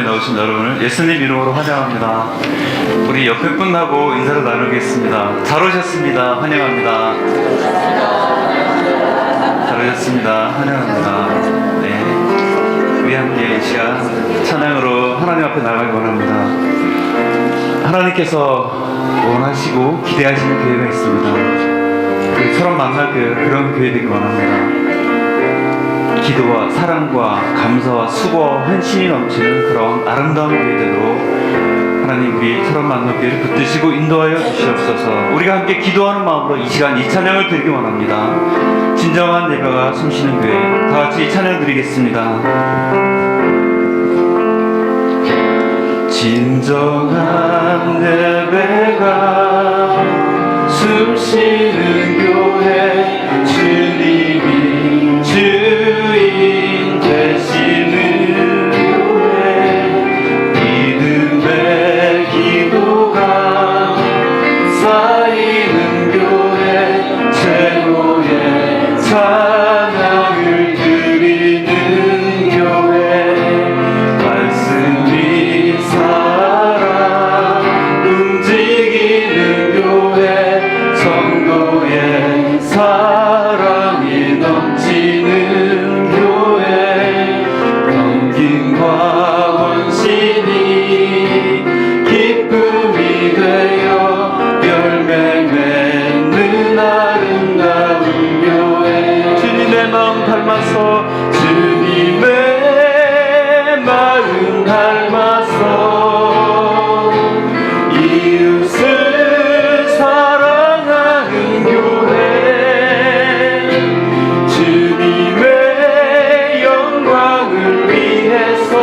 나오신 여러분을 예수님 이름으로 환영합니다. 우리 옆에 분하고 인사를 나누겠습니다. 잘 오셨습니다. 환영합니다. 잘 오셨습니다. 환영합니다. 네, 우리 함께 이 시간 찬양으로 하나님 앞에 나가기 원합니다. 하나님께서 원하시고 기대하시는 교회가 있습니다. 우리 서로 만날 그런 교회 되기 원합니다. 기도와 사랑과 감사와 수고와 헌신이 넘치는 그런 아름다운 교회대로 하나님 우리 서로 만날 교회를 붙드시고 인도하여 주시옵소서. 우리가 함께 기도하는 마음으로 이 시간 이 찬양을 드리기 원합니다. 진정한 예배가 숨쉬는 교회, 다 같이 이 찬양 드리겠습니다. 진정한 예배가 숨쉬는 교회, 주님이 주인 되시는 교회, 믿음의 기도가 쌓이는 교회, 최고의 찬양을 드리는 교회, 말씀이 살아 움직이는 교회, 성도의 사랑이 넘치는 교회, 섬김과 헌신이 기쁨이 되어 열매 맺는 아름다운 교회, 주님의 마음 닮아서, 주님의 마음 닮아서 이웃을 사랑하는 교회, 주님의 영광을 위해서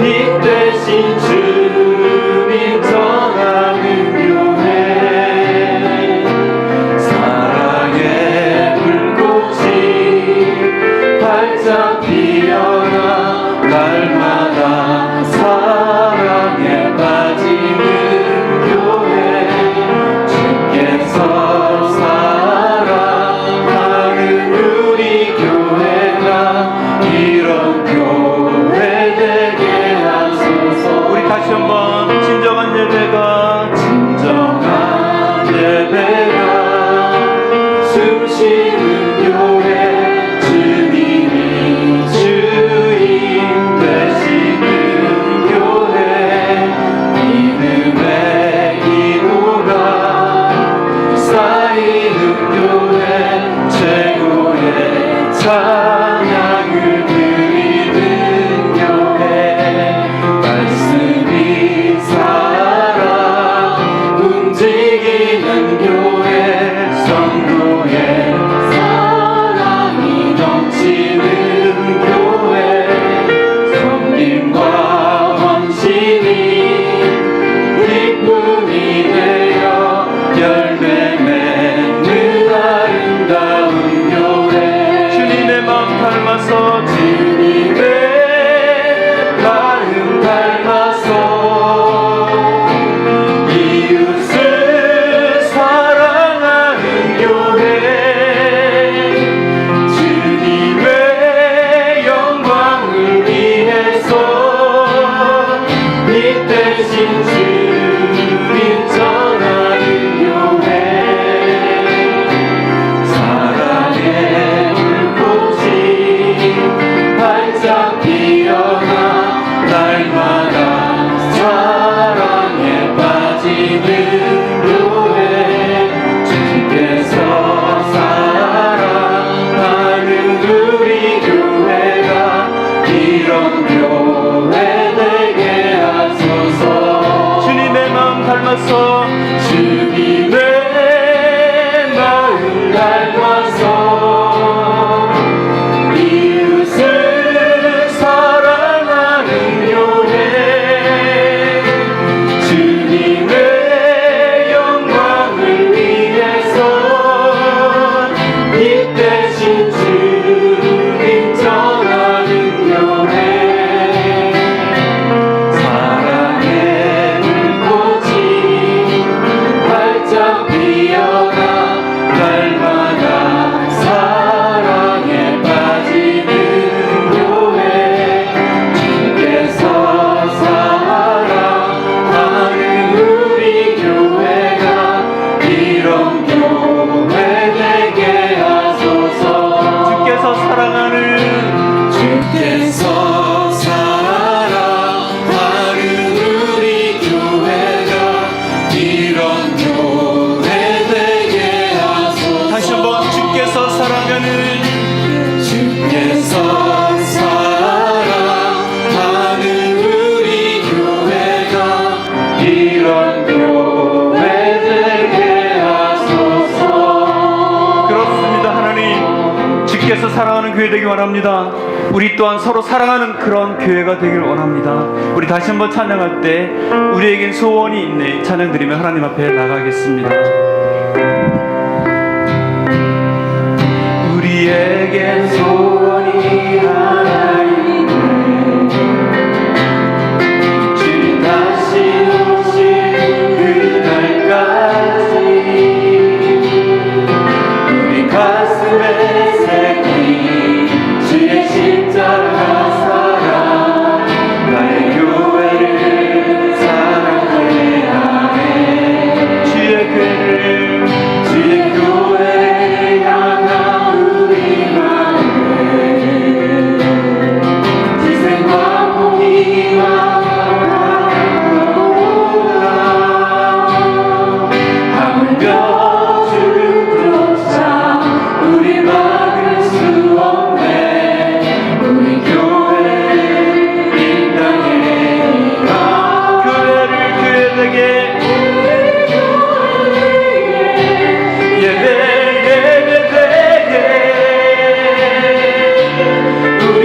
이 대신 주님 전하는 교회, 사랑의 불꽃이 활짝 피어나 날마다 사랑에 빠지는 교회, 주께서 사랑하는 우리 교회가 이런 교회 되게 하소서. 우리 다시 한번 진정한 예배가, 진정한 예배가 숨쉬는 교회, 주님이 주인 되시는 교회, 믿음의 기도가 쌓이는 교회, 최고의 찬양을 드리는 교회, 말씀이 살아 움직이는 교회, 성도의 사랑이 넘치는 교회, 섬김과 헌신이 기쁨이 되어 열매 맺는 아름다운 교회, 주님의 마음 닮아서, 주님의 마음 닮아서 이웃을 사랑하는 교회, 주님의 영광을 위해서 이 대신 주님 전하는 교회, 사랑의 불꽃이 활짝 피어나 날마다 사랑에 빠지는 교회, 주께서 사랑하는 우리 교회가 이런 교회 되게 하소서. 주님의 마음 닮아서, 주님의 마음 닮아서 이웃을 사랑하는 교회, 주님께서 사랑하는 교회 되길 원합니다. 우리 또한 서로 사랑하는 그런 교회가 되길 원합니다. 우리 다시 한번 찬양할 때 우리에겐 소원이 있네 찬양 드리며 하나님 앞에 나가겠습니다. 우리에겐 소원이 하나 있네. 주님 다시 오실 그날까지 우리 가슴에 새긴 주의 십자가 사랑 나의 교회를 사랑해야 해. 주의 교회를 향한 우리 마음을 희생과 포기와 하물며 죽음조차 우리 막을 수 없네. 우리 교회를 이 땅에 가 교회를 교회되게 우리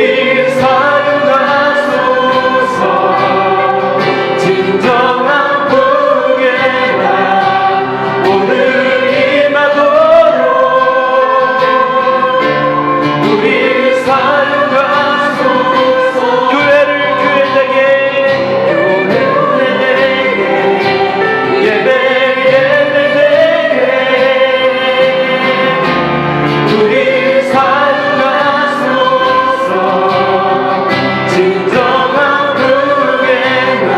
사랑하소서. 진정한 복의 날 오늘 임하도록 우리 사랑하소서. 교회를 교회되게 예배되게 우리 사랑하소서. 진정한 복의 날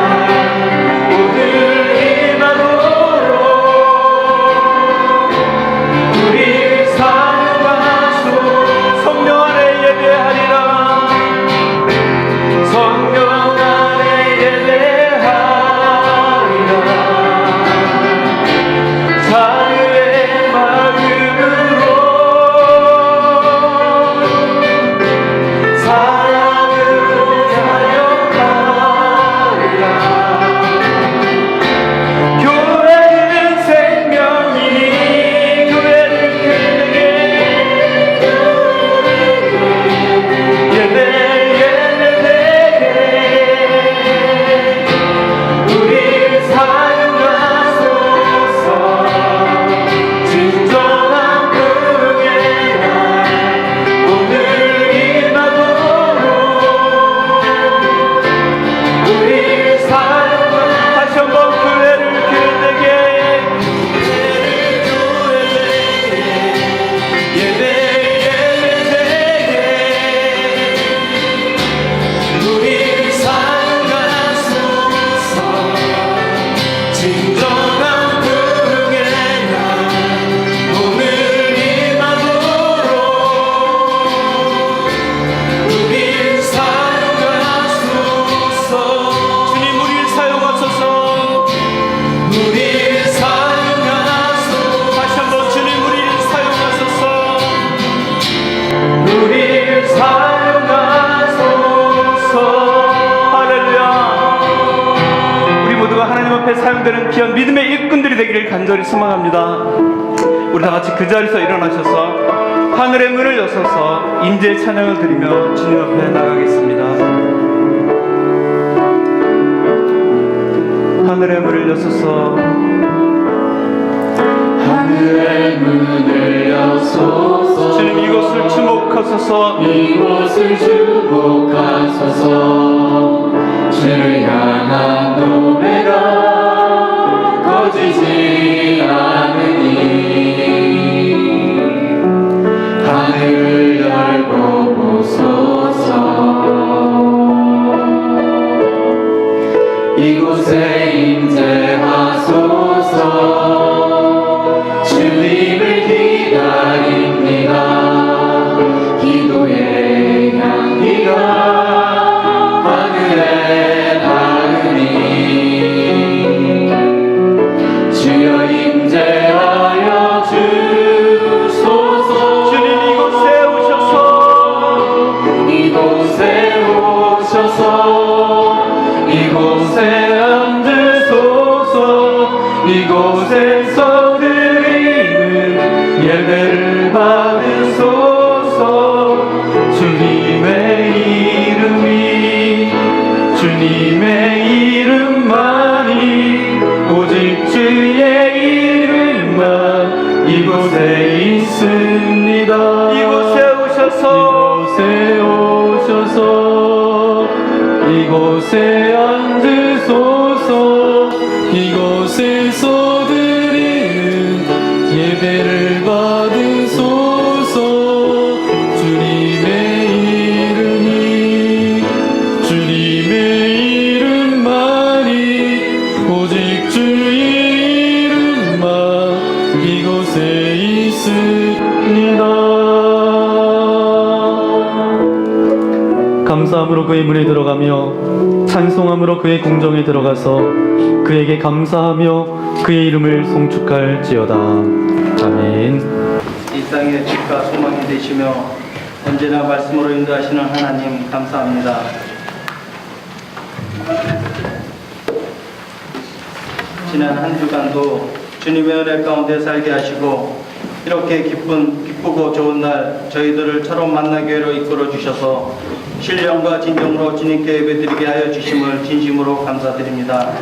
오늘 임하도록 우리 사랑하소서. 성령 안에 예배하리라. 성령 안에 예배하리라. 자유의 마음으로 사랑으로 사역하리라. 교회는 생명이니 교회를 예배되게 우리 사랑하소서. 진정한 복의 날 오늘 임하도록 우리 사랑과 다시 한번 교회를 교회되게 예배되게 우리 사랑하소서. 진정한 복의 날 오늘 임하도록 우리 사랑하소서. 주님 우리를 사용하소서. 우리를 사용하소서. 다시 한번 주님 우리를 사용하소서. 우리를 사용하소서. 할렐루야. 우리 모두가 하나님 앞에 사용되는 귀한 믿음의 일꾼들이 되기를 간절히 소망합니다. 우리 다 같이 그 자리에서 일어나셔서 하늘의 문을 여서서 인재의 찬양을 드리며 주님 앞에 나가겠습니다. 하늘의 문을 여서서 하늘의 문을 여소서. 주님 이곳을 주목하소서. 이곳을 주목하소서. 주를 향한 노래가 꺼지지 않으니 하늘을 열고 보소서. 이곳에 임재하소서. 주님을 기다립니다. 기도의 향기가 하늘에 닿으니 주여 임재하여 주소서. 주님 이곳에 오셔서 이곳에 오셔서 이곳에 앉으소서. 이곳에서 드리는 예배를 받으소서. 주님의 이름만이 오직 주의 이름만 이곳에 있습니다. 이곳에 오셔서 이곳에 앉으소서. 이곳에서 드리는 예배를 받으소서. 주님의 이름만이 오직 주의 이름만 이곳에 있습니다. 감사함으로 그의 문에 들어가며 찬송함으로 그의 궁정에 들어가서 그에게 감사하며 그의 이름을 송축할지어다. 아멘. 이 땅의 빛과 소망이 되시며 언제나 말씀으로 인도하시는 하나님 감사합니다. 지난 한 주간도 주님의 은혜 가운데 살게 하시고 이렇게 기쁘고 좋은 날 저희들을 처럼 만나교회로 이끌어 주셔서 신령과 진정으로 주님께 예배드리게 하여 주심을 진심으로 감사드립니다.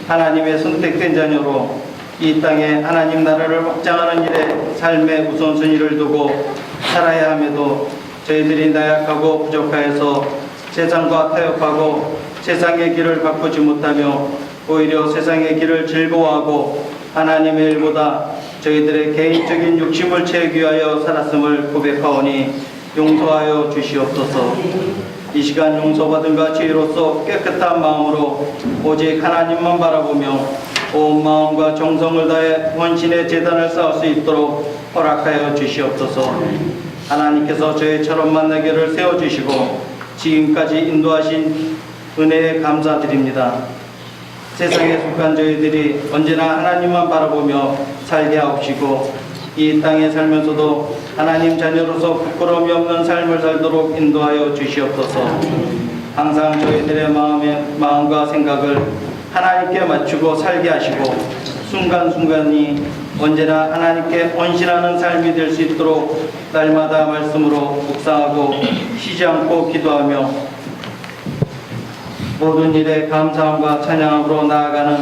하나님의 선택된 자녀로 이 땅에 하나님 나라를 확장하는 일에 삶의 우선순위를 두고 살아야 함에도 저희들이 나약하고 부족하여서 세상과 타협하고 세상의 길을 바꾸지 못하며 오히려 세상의 길을 즐거워하고 하나님의 일보다 저희들의 개인적인 욕심을 채우기 위하여 살았음을 고백하오니 용서하여 주시옵소서. 이 시간 용서받은 가치로서 깨끗한 마음으로 오직 하나님만 바라보며 온 마음과 정성을 다해 헌신의 제단을 쌓을 수 있도록 허락하여 주시옵소서. 하나님께서 저희처럼 만나기를 세워주시고 지금까지 인도하신 은혜에 감사드립니다. 세상에 속한 저희들이 언제나 하나님만 바라보며 살게 하옵시고 이 땅에 살면서도 하나님 자녀로서 부끄러움이 없는 삶을 살도록 인도하여 주시옵소서. 항상 저희들의 마음과 생각을 하나님께 맞추고 살게 하시고 순간순간이 언제나 하나님께 헌신하는 삶이 될 수 있도록 날마다 말씀으로 묵상하고 쉬지 않고 기도하며 모든 일에 감사함과 찬양으로 나아가는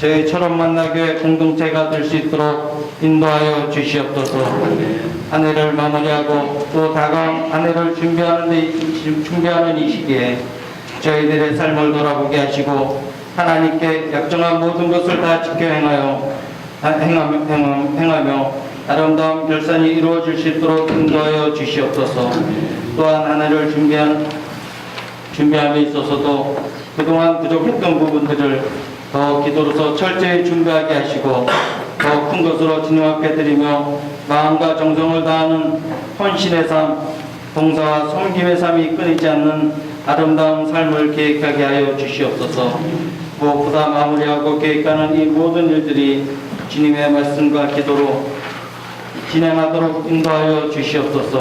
저희처럼 만나교회 공동체가 될 수 있도록 인도하여 주시옵소서. 한 해를 마무리하고 또 다가온 한 해를 준비하는 이 시기에 저희들의 삶을 돌아보게 하시고 하나님께 약정한 모든 것을 다 지켜 행하며 아름다운 결산이 이루어질 수 있도록 인도하여 주시옵소서. 또한 한 해를 준비함에 있어서도 그동안 부족했던 부분들을 더 기도로서 철저히 준비하게 하시고 더 큰 것으로 주님 앞에 드리며 마음과 정성을 다하는 헌신의 삶, 봉사와 섬김의 삶이 끊이지 않는 아름다운 삶을 계획하게 하여 주시옵소서. 무엇보다 마무리하고 계획하는 이 모든 일들이 주님의 말씀과 기도로 진행하도록 인도하여 주시옵소서.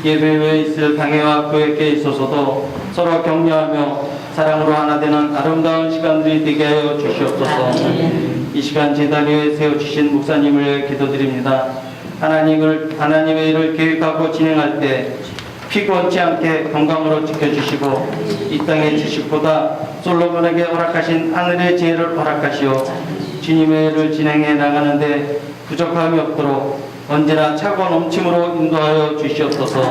예배 외에 있을 당회와 교회에 있어서도 서로 격려하며 사랑으로 하나 되는 아름다운 시간들이 되게 하여 주시옵소서. 이 시간 제단 위에 세워주신 목사님을 위해 기도드립니다. 하나님의 일을 계획하고 진행할 때 피곤치 않게 건강으로 지켜주시고 이 땅의 지식보다 솔로몬에게 허락하신 하늘의 지혜를 허락하시어 주님의 일을 진행해 나가는데 부족함이 없도록 언제나 차고 넘침으로 인도하여 주시옵소서.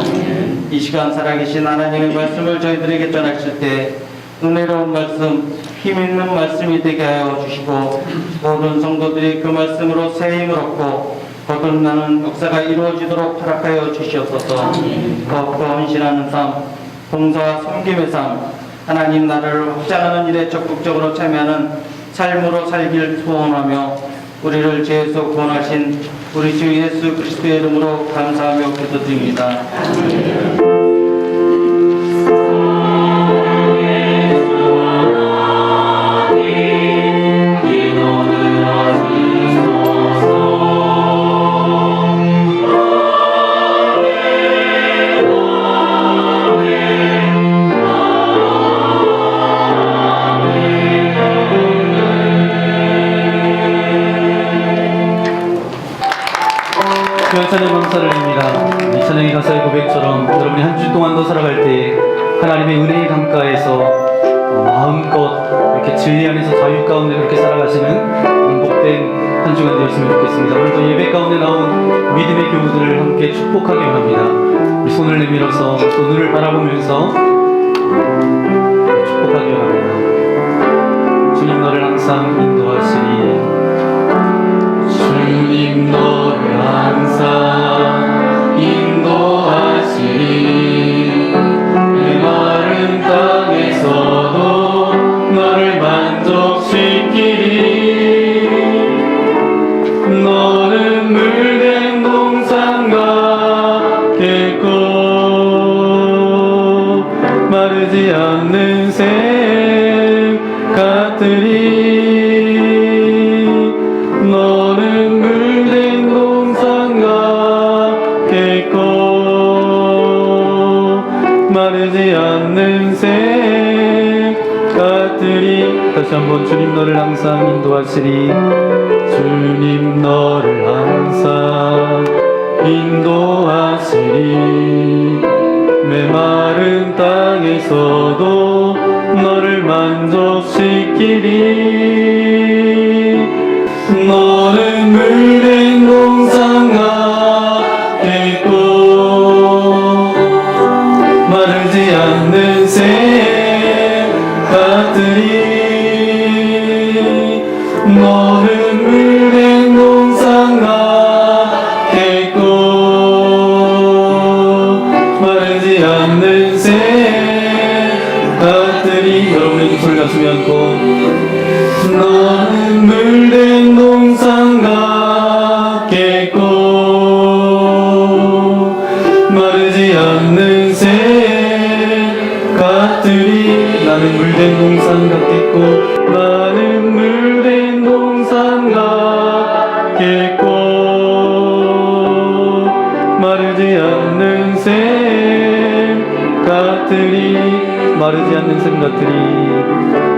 이 시간 살아계신 하나님의 말씀을 저희들에게 전하실 때 은혜로운 말씀, 힘있는 말씀이 되게 하여 주시고 모든 성도들이 그 말씀으로 새 힘을 얻고 거듭나는 역사가 이루어지도록 허락하여 주시옵소서. 더욱더 헌신하는 삶, 봉사와 섬김의 삶, 하나님 나라를 확장하는 일에 적극적으로 참여하는 삶으로 살길 소원하며 우리를 죄에서 구원하신 우리 주 예수 그리스도의 이름으로 감사하며 기도드립니다. 천의 감사를 드립니다. 이 찬양의 가사의 고백처럼 여러분이 한 주 동안도 살아갈 때 하나님의 은혜의 강가에서 마음껏 이렇게 진리 안에서 자유 가운데 그렇게 살아가시는 복된 한 주간 되었으면 좋겠습니다. 오늘도 예배 가운데 나온 믿음의 교우들을 함께 축복하기 원합니다. 우리 손을 내밀어서 또 눈을 바라보면서 축복하기 원합니다. 주님 너를 항상 인도하시리. 주님 너를 항상 인도하시리. 메마른 땅에서도 너를 만족시키리. 너는 물된 동산과 객고 마르지 않는 샘 같으리. 너는 물된 동산과 객고 마르지 않는 샘 같으리. 다시 한번 주님 너를 항상 인도하시리. 주님 너를 항상 인도하시리. 메마른 땅에서도 너를 만족시키리. 너는 물된 동산 같겠고 마르지 않는 샘 같으리. 너는 물된 동산 같겠고 마르지 않는 샘 같으리. 여러분의 두 손을 가슴에 안고 너는 물된 동산 같겠고 마르지 않는 샘 같으리. 나는 물된 동산 같겠고 나는 물된 동산 같겠고 마르지 않는 샘 같으리. 마르지 않는 샘 같으리.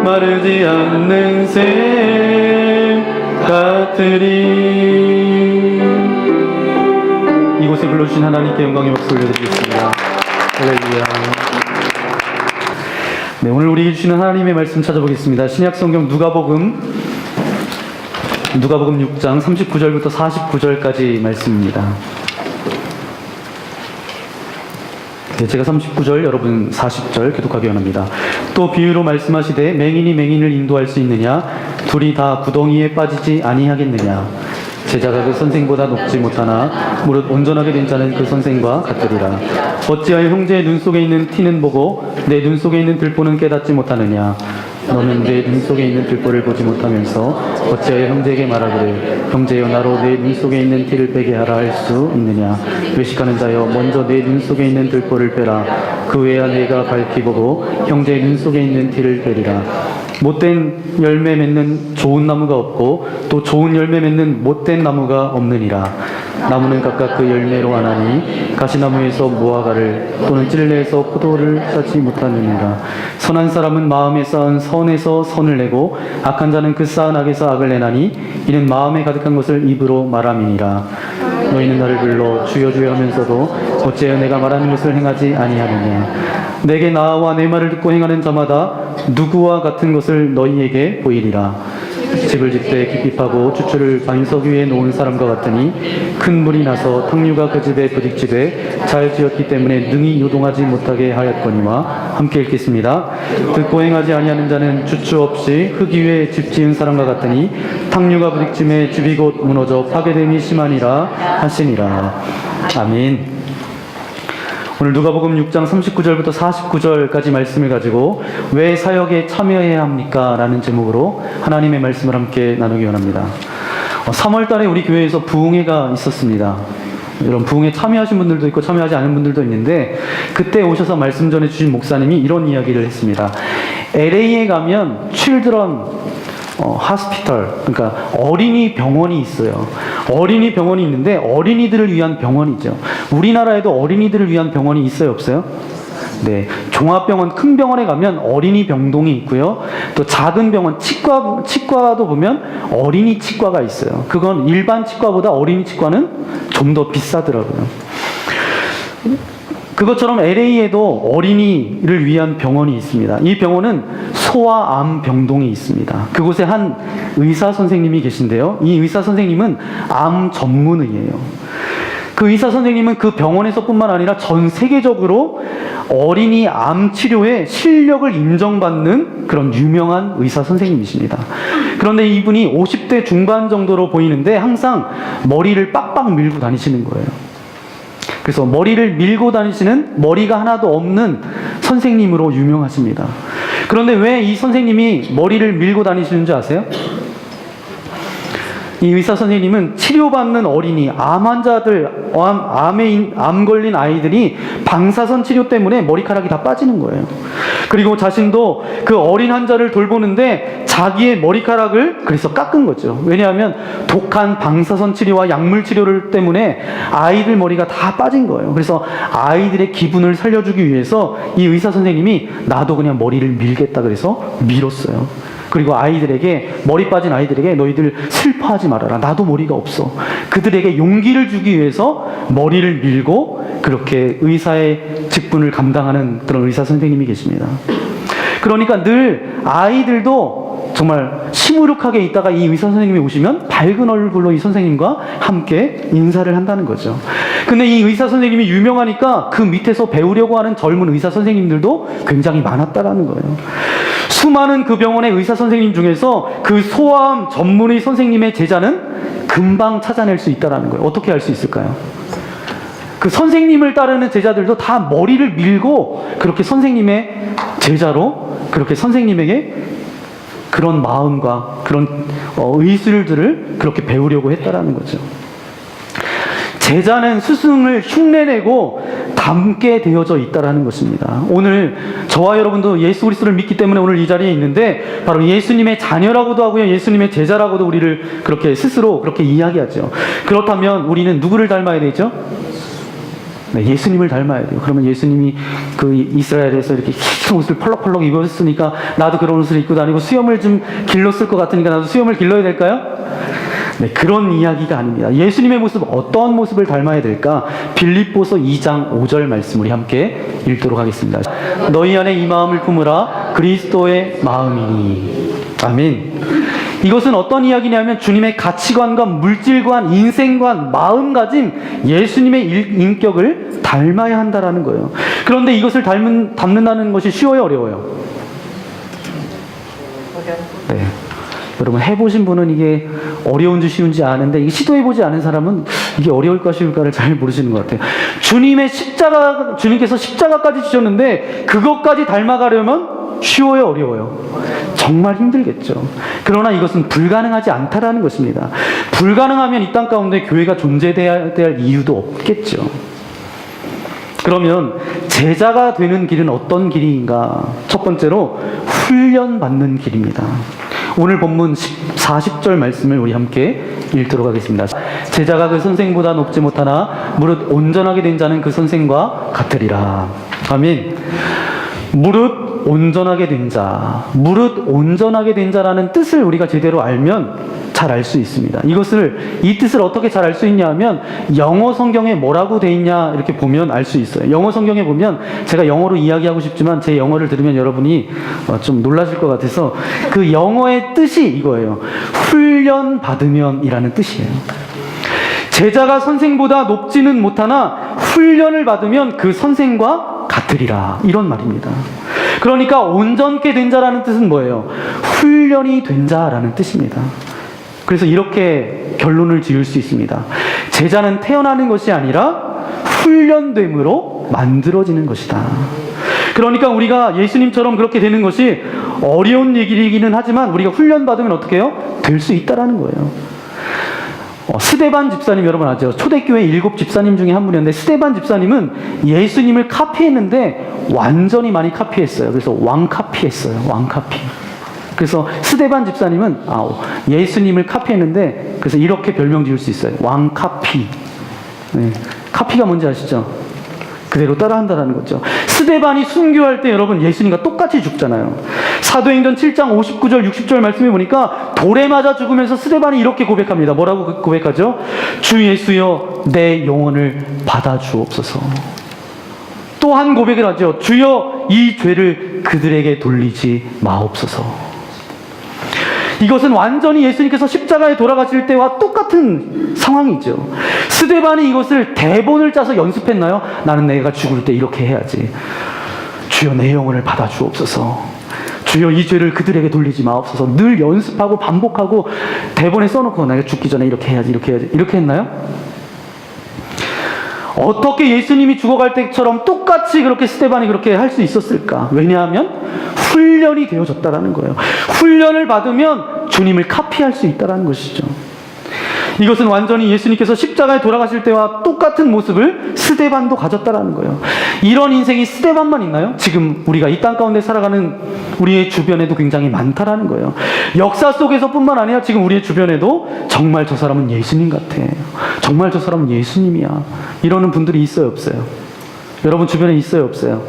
마르지 않는 샘 같으리. 이곳에 불러주신 하나님께 영광의 박수 올려드리겠습니다. 할렐루야. 네, 오늘 우리에게 주시는 하나님의 말씀 찾아보겠습니다. 신약성경 누가복음 6장 39절부터 49절까지 말씀입니다. 네, 제가 39절, 여러분 40절 교독하기 원합니다. 또 비유로 말씀하시되 맹인이 맹인을 인도할 수 있느냐? 둘이 다 구덩이에 빠지지 아니하겠느냐? 제자가 그 선생보다 높지 못하나 무릇 온전하게 된 자는 그 선생과 같으리라. 어찌하여 형제의 눈 속에 있는 티는 보고 내 눈 속에 있는 들보는 깨닫지 못하느냐? 너는 내 눈 속에 있는 들보를 보지 못하면서 어찌하여 형제에게 말하기를 형제여 나로 내 눈 속에 있는 티를 빼게 하라 할 수 있느냐? 외식하는 자여 먼저 내 눈 속에 있는 들보를 빼라. 그 외야 내가 밝히 보고 형제의 눈 속에 있는 티를 빼리라. 못된 열매 맺는 좋은 나무가 없고 또 좋은 열매 맺는 못된 나무가 없느니라. 나무는 각각 그 열매로 아나니 가시나무에서 무화과를 또는 찔레에서 포도를 따지 못하느니라. 선한 사람은 마음에 쌓은 선에서 선을 내고 악한 자는 그 쌓은 악에서 악을 내나니 이는 마음에 가득한 것을 입으로 말함이니라. 너희는 나를 불러 주여 주여 하면서도 어찌하여 내가 말하는 것을 행하지 아니하느냐? 내게 나와 내 말을 듣고 행하는 자마다 누구와 같은 것을 너희에게 보이리라. 집을 짓되 깊이 파고 추추를 반석 위에 놓은 사람과 같으니 큰 물이 나서 탕류가 그 집에 부딪히되 잘 지었기 때문에 능히 요동하지 못하게 하였거니와. 함께 읽겠습니다. 듣고 행하지 아니하는 자는 추추 없이 흙 위에 집 지은 사람과 같으니 탕류가 부딪힘에 집이 곧 무너져 파괴됨이 심하니라 하시니라. 아멘. 오늘 누가복음 6장 39절부터 49절까지 말씀을 가지고 왜 사역에 참여해야 합니까? 라는 제목으로 하나님의 말씀을 함께 나누기 원합니다. 3월 달에 우리 교회에서 부흥회가 있었습니다. 여러분, 부흥회 참여하신 분들도 있고 참여하지 않은 분들도 있는데 그때 오셔서 말씀 전해주신 목사님이 이런 이야기를 했습니다. LA에 가면 칠드런 하스피털, 그러니까 어린이 병원이 있어요. 어린이 병원이 있는데 어린이들을 위한 병원이죠. 우리나라에도 어린이들을 위한 병원이 있어요, 없어요? 네, 종합병원, 큰 병원에 가면 어린이 병동이 있고요. 또 작은 병원, 치과도 보면 어린이 치과가 있어요. 그건 일반 치과보다 어린이 치과는 좀 더 비싸더라고요. 그것처럼 LA에도 어린이를 위한 병원이 있습니다. 이 병원은 소아 암 병동이 있습니다. 그곳에 한 의사 선생님이 계신데요. 이 의사 선생님은 암 전문의예요. 그 의사 선생님은 그 병원에서뿐만 아니라 전 세계적으로 어린이 암 치료에 실력을 인정받는 그런 유명한 의사 선생님이십니다. 그런데 이분이 50대 중반 정도로 보이는데 항상 머리를 빡빡 밀고 다니시는 거예요. 그래서 머리를 밀고 다니시는 머리가 하나도 없는 선생님으로 유명하십니다. 그런데 왜 이 선생님이 머리를 밀고 다니시는지 아세요? 이 의사 선생님은 치료받는 어린이, 암 환자들, 암 걸린 아이들이 방사선 치료 때문에 머리카락이 다 빠지는 거예요. 그리고 자신도 그 어린 환자를 돌보는데 자기의 머리카락을 그래서 깎은 거죠. 왜냐하면 독한 방사선 치료와 약물 치료를 때문에 아이들 머리가 다 빠진 거예요. 그래서 아이들의 기분을 살려주기 위해서 이 의사 선생님이 나도 그냥 머리를 밀겠다 그래서 밀었어요. 그리고 아이들에게, 머리 빠진 아이들에게 너희들 슬퍼하지 말아라. 나도 머리가 없어. 그들에게 용기를 주기 위해서 머리를 밀고 그렇게 의사의 직분을 감당하는 그런 의사 선생님이 계십니다. 그러니까 늘 아이들도 정말 시무룩하게 있다가 이 의사 선생님이 오시면 밝은 얼굴로 이 선생님과 함께 인사를 한다는 거죠. 근데 이 의사 선생님이 유명하니까 그 밑에서 배우려고 하는 젊은 의사 선생님들도 굉장히 많았다라는 거예요. 수많은 그 병원의 의사 선생님 중에서 그 소아암 전문의 선생님의 제자는 금방 찾아낼 수 있다는 거예요. 어떻게 알 수 있을까요? 그 선생님을 따르는 제자들도 다 머리를 밀고 그렇게 선생님의 제자로 그렇게 선생님에게 그런 마음과 그런 의술들을 그렇게 배우려고 했다라는 거죠. 제자는 스승을 흉내내고 닮게 되어져 있다라는 것입니다. 오늘 저와 여러분도 예수 그리스도를 믿기 때문에 오늘 이 자리에 있는데 바로 예수님의 자녀라고도 하고요, 예수님의 제자라고도 우리를 그렇게 스스로 그렇게 이야기하죠. 그렇다면 우리는 누구를 닮아야 되죠? 네, 예수님을 닮아야 돼요. 그러면 예수님이 그 이스라엘에서 이렇게 흰 옷을 펄럭펄럭 입었으니까 나도 그런 옷을 입고 다니고 수염을 좀 길렀을 것 같으니까 나도 수염을 길러야 될까요? 네, 그런 이야기가 아닙니다. 예수님의 모습, 어떠한 모습을 닮아야 될까? 빌립보서 2장 5절 말씀 우리 함께 읽도록 하겠습니다. 너희 안에 이 마음을 품으라 그리스도의 마음이니. 아멘. 이것은 어떤 이야기냐면 주님의 가치관과 물질관, 인생관, 마음가짐, 예수님의 인격을 닮아야 한다라는 거예요. 그런데 이것을 닮는다는 것이 쉬워요, 어려워요? 네. 여러분 해보신 분은 이게 어려운지 쉬운지 아는데 이게 시도해보지 않은 사람은 이게 어려울까 쉬울까를 잘 모르시는 것 같아요. 주님께서 십자가까지 지셨는데 그것까지 닮아가려면 쉬워요, 어려워요? 정말 힘들겠죠. 그러나 이것은 불가능하지 않다라는 것입니다. 불가능하면 이 땅 가운데 교회가 존재해야 될 이유도 없겠죠. 그러면 제자가 되는 길은 어떤 길인가? 첫 번째로 훈련받는 길입니다. 오늘 본문 40절 말씀을 우리 함께 읽도록 하겠습니다. 제자가 그 선생보다 높지 못하나 무릇 온전하게 된 자는 그 선생과 같으리라. 아멘. 무릇 온전하게 된 자, 무릇 온전하게 된 자라는 뜻을 우리가 제대로 알면 잘 알 수 있습니다. 이 뜻을 어떻게 잘 알 수 있냐 하면 영어 성경에 뭐라고 돼 있냐 이렇게 보면 알 수 있어요. 영어 성경에 보면 제가 영어로 이야기하고 싶지만 제 영어를 들으면 여러분이 좀 놀라실 것 같아서 그 영어의 뜻이 이거예요. 훈련 받으면 이라는 뜻이에요. 제자가 선생보다 높지는 못하나 훈련을 받으면 그 선생과 같으리라, 이런 말입니다. 그러니까 온전케 된 자라는 뜻은 뭐예요? 훈련이 된 자라는 뜻입니다. 그래서 이렇게 결론을 지을 수 있습니다. 제자는 태어나는 것이 아니라 훈련됨으로 만들어지는 것이다. 그러니까 우리가 예수님처럼 그렇게 되는 것이 어려운 얘기이기는 하지만 우리가 훈련받으면 어떻게 해요? 될 수 있다라는 거예요. 스데반 집사님 여러분 아죠? 초대교회 7 집사님 중에 한 분이었는데 스데반 집사님은 예수님을 카피했는데 완전히 많이 카피했어요. 그래서 왕카피했어요. 왕카피. 그래서 스데반 집사님은 예수님을 카피했는데 그래서 이렇게 별명 지을 수 있어요. 왕카피. 네. 카피가 뭔지 아시죠? 그대로 따라한다는 거죠. 스데반이 순교할 때 여러분 예수님과 똑같이 죽잖아요. 사도행전 7장 59절 60절 말씀해 보니까 돌에 맞아 죽으면서 스데반이 이렇게 고백합니다. 뭐라고 고백하죠? 주 예수여 내 영혼을 받아 주옵소서. 또 한 고백을 하죠. 주여 이 죄를 그들에게 돌리지 마옵소서. 이것은 완전히 예수님께서 십자가에 돌아가실 때와 똑같은 상황이죠. 스데반이 이것을 대본을 짜서 연습했나요? 나는 내가 죽을 때 이렇게 해야지. 주여 내 영혼을 받아주옵소서. 주여 이 죄를 그들에게 돌리지 마옵소서. 늘 연습하고 반복하고 대본에 써놓고 내가 죽기 전에 이렇게 해야지 이렇게 해야지 이렇게 했나요? 어떻게 예수님이 죽어갈 때처럼 똑같이 그렇게 스데반이 그렇게 할 수 있었을까? 왜냐하면 훈련이 되어졌다라는 거예요. 훈련을 받으면 주님을 카피할 수 있다라는 것이죠. 이것은 완전히 예수님께서 십자가에 돌아가실 때와 똑같은 모습을 스데반도 가졌다라는 거예요. 이런 인생이 스데반만 있나요? 지금 우리가 이 땅 가운데 살아가는 우리의 주변에도 굉장히 많다라는 거예요. 역사 속에서뿐만 아니라 지금 우리의 주변에도 정말 저 사람은 예수님 같아. 정말 저 사람은 예수님이야. 이러는 분들이 있어요, 없어요? 여러분 주변에 있어요, 없어요?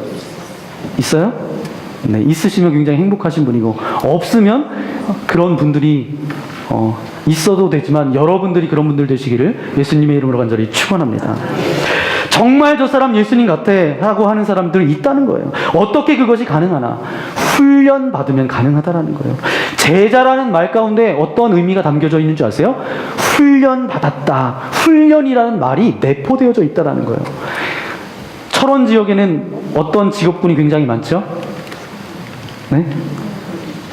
있어요? 네, 있으시면 굉장히 행복하신 분이고 없으면 그런 분들이 있어도 되지만 여러분들이 그런 분들 되시기를 예수님의 이름으로 간절히 축원합니다. 정말 저 사람 예수님 같아 하고 하는 사람들이 있다는 거예요. 어떻게 그것이 가능하나? 훈련 받으면 가능하다라는 거예요. 제자라는 말 가운데 어떤 의미가 담겨져 있는 줄 아세요? 훈련 받았다. 훈련이라는 말이 내포되어져 있다라는 거예요. 철원 지역에는 어떤 직업군이 굉장히 많죠? 네?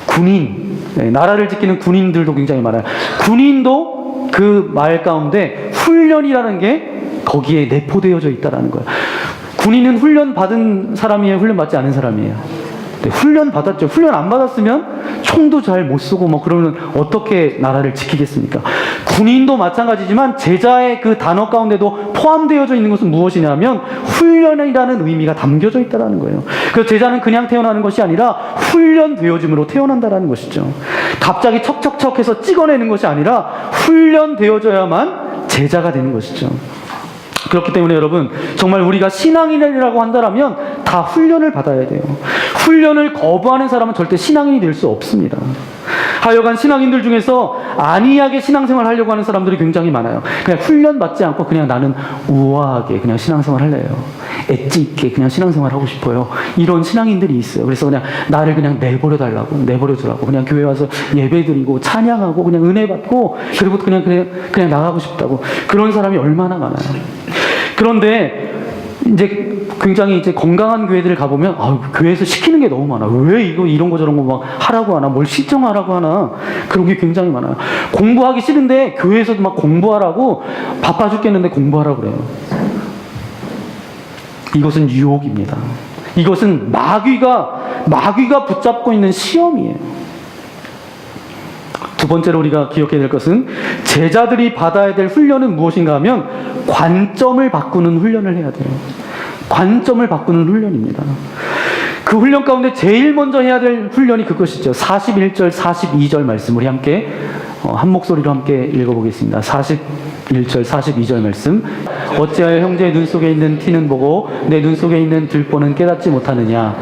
군인. 네, 나라를 지키는 군인들도 굉장히 많아요. 군인도 그 말 가운데 훈련이라는 게 거기에 내포되어져 있다라는 거예요. 군인은 훈련 받은 사람이에요? 훈련 받지 않은 사람이에요? 네, 훈련 받았죠. 훈련 안 받았으면 총도 잘 못 쏘고 그러면 어떻게 나라를 지키겠습니까? 군인도 마찬가지지만 제자의 그 단어 가운데도 포함되어져 있는 것은 무엇이냐면 훈련이라는 의미가 담겨져 있다는 거예요. 그래서 제자는 그냥 태어나는 것이 아니라 훈련되어짐으로 태어난다는 것이죠. 갑자기 척척척 해서 찍어내는 것이 아니라 훈련되어져야만 제자가 되는 것이죠. 그렇기 때문에 여러분 정말 우리가 신앙인이라고 한다면 다 훈련을 받아야 돼요. 훈련을 거부하는 사람은 절대 신앙인이 될 수 없습니다. 하여간 신앙인들 중에서 안이하게 신앙생활 하려고 하는 사람들이 굉장히 많아요. 그냥 훈련 받지 않고 그냥 나는 우아하게 그냥 신앙생활 할래요. 엣지 있게 그냥 신앙생활 하고 싶어요. 이런 신앙인들이 있어요. 그래서 그냥 나를 그냥 내버려 달라고, 내버려 두라고, 그냥 교회 와서 예배 드리고 찬양하고 그냥 은혜 받고 그리고 그냥 나가고 싶다고. 그런 사람이 얼마나 많아요. 그런데 이제 굉장히 이제 건강한 교회들을 가보면 교회에서 시키는 게 너무 많아. 왜 이런 거 저런 거 막 하라고 하나, 뭘 시청하라고 하나, 그런 게 굉장히 많아요. 공부하기 싫은데 교회에서도 막 공부하라고, 바빠 죽겠는데 공부하라고 그래요. 이것은 유혹입니다. 이것은 마귀가 붙잡고 있는 시험이에요. 두 번째로 우리가 기억해야 될 것은 제자들이 받아야 될 훈련은 무엇인가 하면 관점을 바꾸는 훈련을 해야 돼요. 관점을 바꾸는 훈련입니다. 그 훈련 가운데 제일 먼저 해야 될 훈련이 그것이죠. 41절, 42절 말씀 우리 함께 한 목소리로 함께 읽어보겠습니다. 41절, 42절 말씀. 어찌하여 형제의 눈 속에 있는 티는 보고 내 눈 속에 있는 들보는 깨닫지 못하느냐?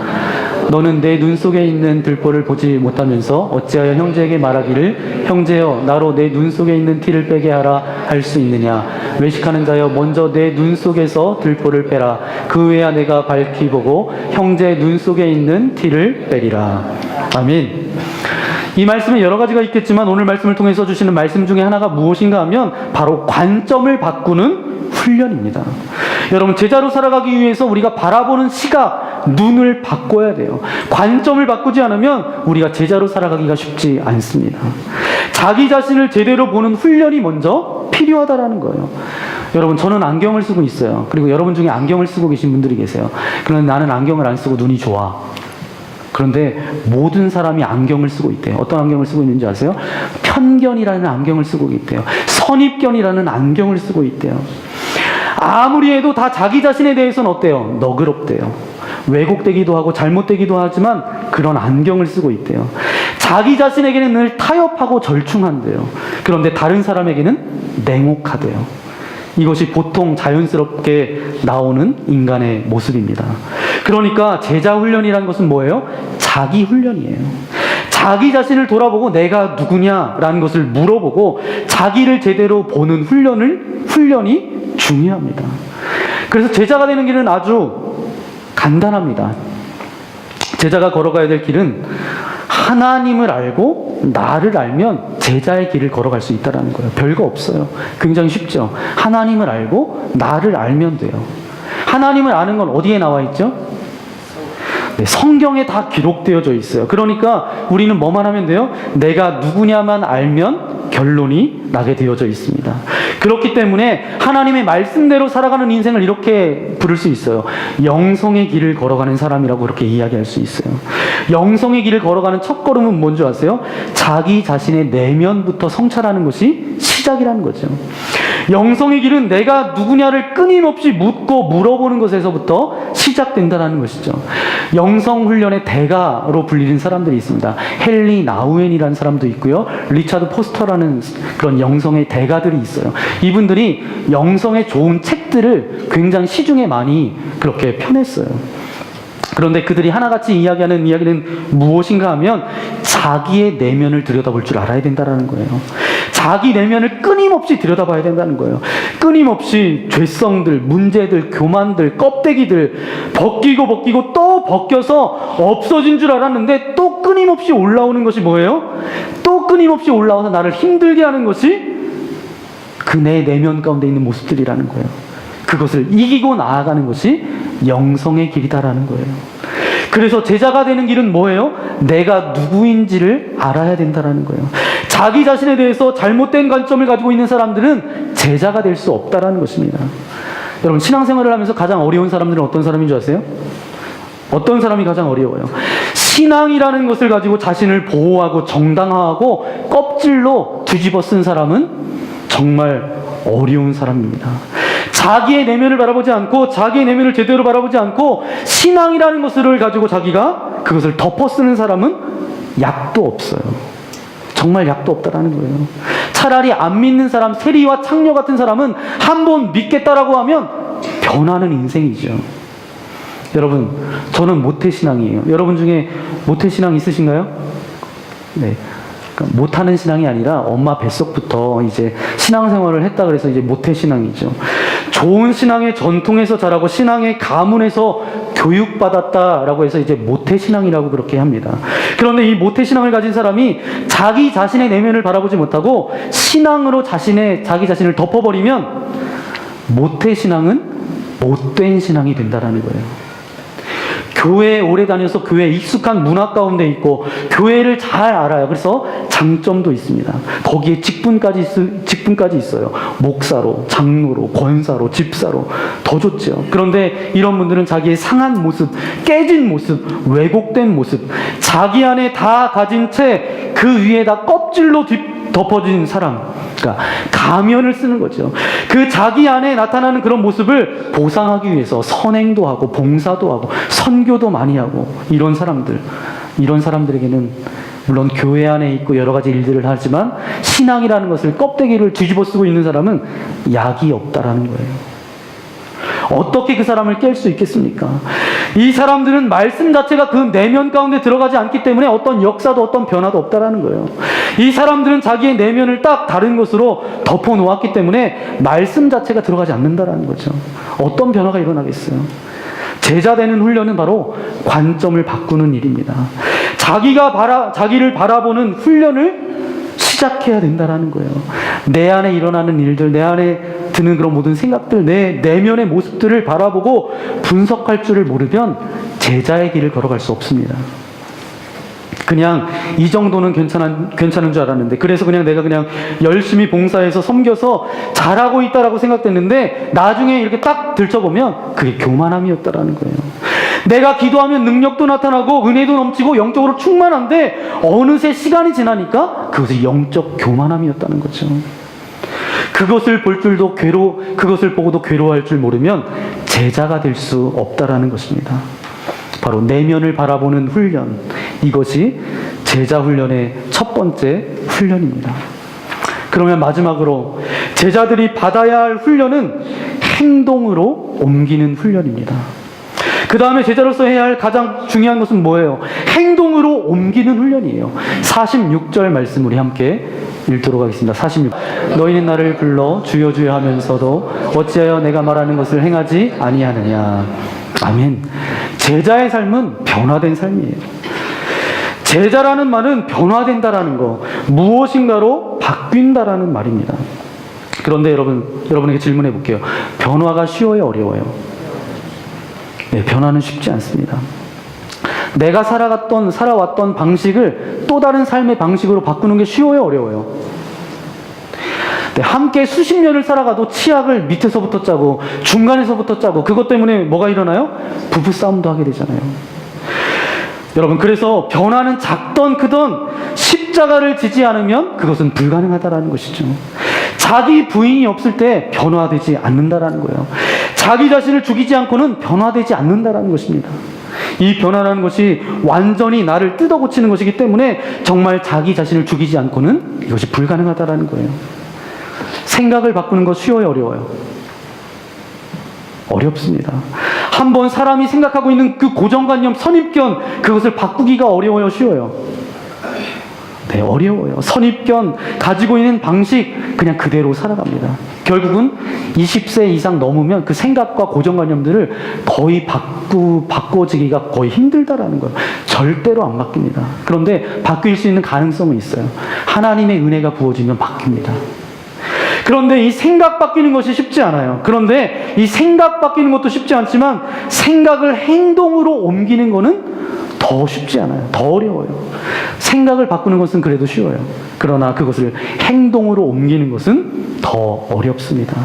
너는 내 눈 속에 있는 들보를 보지 못하면서 어찌하여 형제에게 말하기를 형제여 나로 내 눈 속에 있는 티를 빼게 하라 할 수 있느냐? 외식하는 자여 먼저 내 눈 속에서 들보를 빼라. 그 후에야 내가 밝히 보고 형제 눈 속에 있는 티를 빼리라. 아멘. 이 말씀에 여러 가지가 있겠지만 오늘 말씀을 통해서 주시는 말씀 중에 하나가 무엇인가 하면 바로 관점을 바꾸는 훈련입니다. 여러분 제자로 살아가기 위해서 우리가 바라보는 시각, 눈을 바꿔야 돼요. 관점을 바꾸지 않으면 우리가 제자로 살아가기가 쉽지 않습니다. 자기 자신을 제대로 보는 훈련이 먼저 필요하다라는 거예요. 여러분 저는 안경을 쓰고 있어요. 그리고 여러분 중에 안경을 쓰고 계신 분들이 계세요. 그런데 나는 안경을 안 쓰고 눈이 좋아. 그런데 모든 사람이 안경을 쓰고 있대요. 어떤 안경을 쓰고 있는지 아세요? 편견이라는 안경을 쓰고 있대요. 선입견이라는 안경을 쓰고 있대요. 아무리 해도 다 자기 자신에 대해서는 어때요? 너그럽대요. 왜곡되기도 하고 잘못되기도 하지만 그런 안경을 쓰고 있대요. 자기 자신에게는 늘 타협하고 절충한대요. 그런데 다른 사람에게는 냉혹하대요. 이것이 보통 자연스럽게 나오는 인간의 모습입니다. 그러니까 제자 훈련이라는 것은 뭐예요? 자기 훈련이에요. 자기 자신을 돌아보고 내가 누구냐라는 것을 물어보고 자기를 제대로 보는 훈련이 중요합니다. 그래서 제자가 되는 길은 아주 간단합니다. 제자가 걸어가야 될 길은 하나님을 알고 나를 알면 제자의 길을 걸어갈 수 있다는 거예요. 별거 없어요. 굉장히 쉽죠. 하나님을 알고 나를 알면 돼요. 하나님을 아는 건 어디에 나와 있죠? 네, 성경에 다 기록되어져 있어요. 그러니까 우리는 뭐만 하면 돼요? 내가 누구냐만 알면 결론이 나게 되어져 있습니다. 그렇기 때문에 하나님의 말씀대로 살아가는 인생을 이렇게 부를 수 있어요. 영성의 길을 걸어가는 사람이라고 그렇게 이야기할 수 있어요. 영성의 길을 걸어가는 첫 걸음은 뭔지 아세요? 자기 자신의 내면부터 성찰하는 것이 시작이라는 거죠. 영성의 길은 내가 누구냐를 끊임없이 묻고 물어보는 것에서부터 시작된다는 것이죠. 영성 훈련의 대가로 불리는 사람들이 있습니다. 헨리 나우엔이라는 사람도 있고요. 리차드 포스터라는 그런 영성의 대가들이 있어요. 이분들이 영성의 좋은 책들을 굉장히 시중에 많이 그렇게 펴냈어요. 그런데 그들이 하나같이 이야기하는 이야기는 무엇인가 하면 자기의 내면을 들여다볼 줄 알아야 된다는 거예요. 자기 내면을 끊임없이 들여다봐야 된다는 거예요. 끊임없이 죄성들, 문제들, 교만들, 껍데기들 벗기고 또 벗겨서 없어진 줄 알았는데 또 끊임없이 올라오는 것이 뭐예요? 또 끊임없이 올라와서 나를 힘들게 하는 것이 그 내 내면 가운데 있는 모습들이라는 거예요. 그것을 이기고 나아가는 것이 영성의 길이다라는 거예요. 그래서 제자가 되는 길은 뭐예요? 내가 누구인지를 알아야 된다라는 거예요. 자기 자신에 대해서 잘못된 관점을 가지고 있는 사람들은 제자가 될 수 없다라는 것입니다. 여러분, 신앙생활을 하면서 가장 어려운 사람들은 어떤 사람인 줄 아세요? 어떤 사람이 가장 어려워요? 신앙이라는 것을 가지고 자신을 보호하고 정당화하고 껍질로 뒤집어 쓴 사람은 정말 어려운 사람입니다. 자기의 내면을 바라보지 않고 자기의 내면을 제대로 바라보지 않고 신앙이라는 것을 가지고 자기가 그것을 덮어 쓰는 사람은 약도 없어요. 정말 약도 없다라는 거예요. 차라리 안 믿는 사람, 세리와 창녀 같은 사람은 한 번 믿겠다라고 하면 변하는 인생이죠. 여러분, 저는 모태신앙이에요. 여러분 중에 모태신앙 있으신가요? 네. 그러니까 못하는 신앙이 아니라 엄마 뱃속부터 이제 신앙생활을 했다 그래서 이제 모태신앙이죠. 좋은 신앙의 전통에서 자라고 신앙의 가문에서 교육받았다라고 해서 이제 모태신앙이라고 그렇게 합니다. 그런데 이 모태신앙을 가진 사람이 자기 자신의 내면을 바라보지 못하고 신앙으로 자기 자신을 덮어버리면 모태신앙은 못된 신앙이 된다라는 거예요. 교회에 오래 다녀서 교회에 익숙한 문화 가운데 있고 교회를 잘 알아요. 그래서 장점도 있습니다. 거기에 직분까지 있어요. 목사로, 장로로, 권사로, 집사로 더 좋죠. 그런데 이런 분들은 자기의 상한 모습, 깨진 모습, 왜곡된 모습, 자기 안에 다 가진 채 그 위에다 껍질로 덮어진 사람, 그러니까 가면을 쓰는 거죠. 그 자기 안에 나타나는 그런 모습을 보상하기 위해서 선행도 하고 봉사도 하고 선교도 많이 하고 이런 사람들에게는 물론 교회 안에 있고 여러 가지 일들을 하지만 신앙이라는 것을 껍데기를 뒤집어 쓰고 있는 사람은 약이 없다라는 거예요. 어떻게 그 사람을 깰 수 있겠습니까? 이 사람들은 말씀 자체가 그 내면 가운데 들어가지 않기 때문에 어떤 역사도 어떤 변화도 없다라는 거예요. 이 사람들은 자기의 내면을 딱 다른 것으로 덮어 놓았기 때문에 말씀 자체가 들어가지 않는다라는 거죠. 어떤 변화가 일어나겠어요? 제자 되는 훈련은 바로 관점을 바꾸는 일입니다. 자기를 바라보는 훈련을 시작해야 된다라는 거예요. 내 안에 일어나는 일들, 내 안에 드는 그런 모든 생각들, 내 내면의 모습들을 바라보고 분석할 줄을 모르면 제자의 길을 걸어갈 수 없습니다. 그냥 이 정도는 괜찮은 줄 알았는데, 그래서 내가 열심히 봉사해서 섬겨서 잘하고 있다라고 생각됐는데 나중에 이렇게 딱 들춰보면 그게 교만함이었다라는 거예요. 내가 기도하면 능력도 나타나고 은혜도 넘치고 영적으로 충만한데 어느새 시간이 지나니까 그것이 영적 교만함이었다는 거죠. 그것을 보고도 괴로워할 줄 모르면 제자가 될 수 없다라는 것입니다. 바로 내면을 바라보는 훈련, 이것이 제자 훈련의 첫 번째 훈련입니다. 그러면 마지막으로 제자들이 받아야 할 훈련은 행동으로 옮기는 훈련입니다. 그 다음에 제자로서 해야 할 가장 중요한 것은 뭐예요? 행동으로 옮기는 훈련이에요. 46절 말씀 우리 함께 읽도록 하겠습니다. 46. 너희는 나를 불러 주여 주여 하면서도 어찌하여 내가 말하는 것을 행하지 아니하느냐. 아멘. 제자의 삶은 변화된 삶이에요. 제자라는 말은 변화된다라는 거, 무엇인가로 바뀐다라는 말입니다. 그런데 여러분에게 질문해 볼게요. 변화가 쉬워요, 어려워요? 네, 변화는 쉽지 않습니다. 내가 살아왔던 방식을 또 다른 삶의 방식으로 바꾸는 게 쉬워요, 어려워요? 네, 함께 수십 년을 살아가도 치약을 밑에서부터 짜고 중간에서부터 짜고 그것 때문에 뭐가 일어나요? 부부싸움도 하게 되잖아요. 여러분, 그래서 변화는 작던 크던 십자가를 지지 않으면 그것은 불가능하다라는 것이죠. 자기 부인이 없을 때 변화되지 않는다라는 거예요. 자기 자신을 죽이지 않고는 변화되지 않는다라는 것입니다. 이 변화라는 것이 완전히 나를 뜯어고치는 것이기 때문에 정말 자기 자신을 죽이지 않고는 이것이 불가능하다라는 거예요. 생각을 바꾸는 것 쉬워요, 어려워요? 어렵습니다. 한번 사람이 생각하고 있는 그 고정관념, 선입견, 그것을 바꾸기가 어려워요, 쉬워요? 네, 어려워요. 선입견, 가지고 있는 방식 그냥 그대로 살아갑니다. 결국은 20세 이상 넘으면 그 생각과 고정관념들을 거의 바꿔지기가 거의 힘들다라는 거예요. 절대로 안 바뀝니다. 그런데 바뀔 수 있는 가능성은 있어요. 하나님의 은혜가 부어지면 바뀝니다. 그런데 이 생각 바뀌는 것이 쉽지 않아요. 그런데 이 생각 바뀌는 것도 쉽지 않지만 생각을 행동으로 옮기는 것은 더 쉽지 않아요. 더 어려워요. 생각을 바꾸는 것은 그래도 쉬워요. 그러나 그것을 행동으로 옮기는 것은 더 어렵습니다.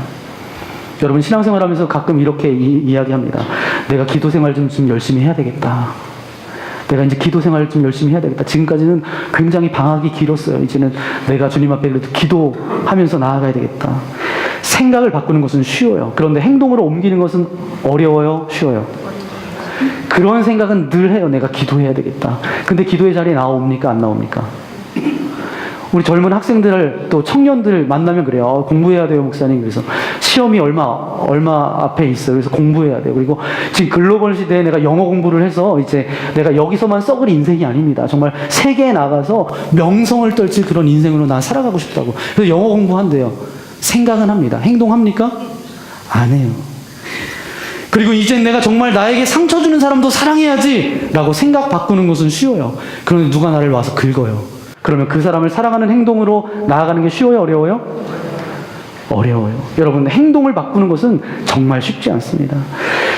여러분, 신앙생활 하면서 가끔 이렇게 이야기합니다. 내가 기도 생활 좀 열심히 해야 되겠다. 내가 이제 기도 생활 좀 열심히 해야 되겠다. 지금까지는 굉장히 방학이 길었어요. 이제는 내가 주님 앞에 그래도 기도하면서 나아가야 되겠다. 생각을 바꾸는 것은 쉬워요. 그런데 행동으로 옮기는 것은 어려워요? 쉬워요? 그런 생각은 늘 해요. 내가 기도해야 되겠다. 근데 기도의 자리에 나옵니까? 안 나옵니까? 우리 젊은 학생들 또 청년들 만나면 그래요. 공부해야 돼요, 목사님. 그래서 시험이 얼마 앞에 있어요. 그래서 공부해야 돼요. 그리고 지금 글로벌 시대에 내가 영어 공부를 해서 이제 내가 여기서만 썩을 인생이 아닙니다. 정말 세계에 나가서 명성을 떨칠 그런 인생으로 나 살아가고 싶다고. 그래서 영어 공부한대요. 생각은 합니다. 행동합니까? 안 해요. 그리고 이제 내가 정말 나에게 상처 주는 사람도 사랑해야지 라고 생각 바꾸는 것은 쉬워요. 그런데 누가 나를 와서 긁어요. 그러면 그 사람을 사랑하는 행동으로 나아가는 게 쉬워요, 어려워요? 어려워요. 여러분, 행동을 바꾸는 것은 정말 쉽지 않습니다.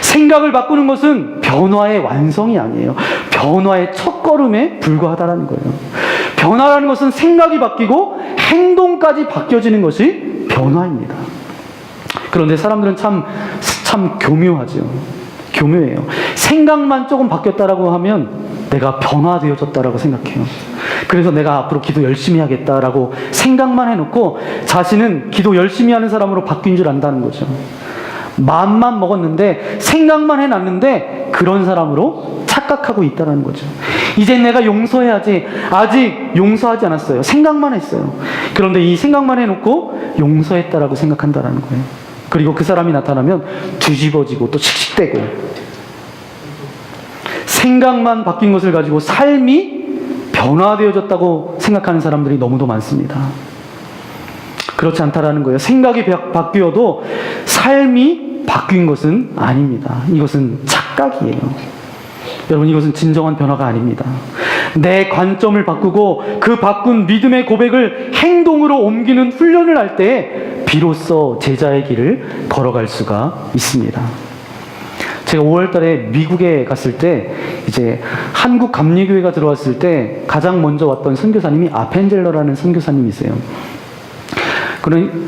생각을 바꾸는 것은 변화의 완성이 아니에요. 변화의 첫걸음에 불과하다는 거예요. 변화라는 것은 생각이 바뀌고 행동까지 바뀌어지는 것이 변화입니다. 그런데 사람들은 참 교묘하죠. 교묘해요. 생각만 조금 바뀌었다라고 하면 내가 변화되어졌다라고 생각해요. 그래서 내가 앞으로 기도 열심히 하겠다라고 생각만 해놓고 자신은 기도 열심히 하는 사람으로 바뀐 줄 안다는 거죠. 마음만 먹었는데 생각만 해놨는데 그런 사람으로 착각하고 있다는 거죠. 이제 내가 용서해야지. 아직 용서하지 않았어요. 생각만 했어요. 그런데 이 생각만 해놓고 용서했다라고 생각한다는 거예요. 그리고 그 사람이 나타나면 뒤집어지고 또 씩씩대고, 생각만 바뀐 것을 가지고 삶이 변화되어졌다고 생각하는 사람들이 너무도 많습니다. 그렇지 않다라는 거예요. 생각이 바뀌어도 삶이 바뀐 것은 아닙니다. 이것은 착각이에요. 여러분, 이것은 진정한 변화가 아닙니다. 내 관점을 바꾸고 그 바꾼 믿음의 고백을 행동으로 옮기는 훈련을 할 때 비로소 제자의 길을 걸어갈 수가 있습니다. 제가 5월 달에 미국에 갔을 때 이제 한국 감리교회가 들어왔을 때 가장 먼저 왔던 선교사님이 아펜젤러라는 선교사님이세요.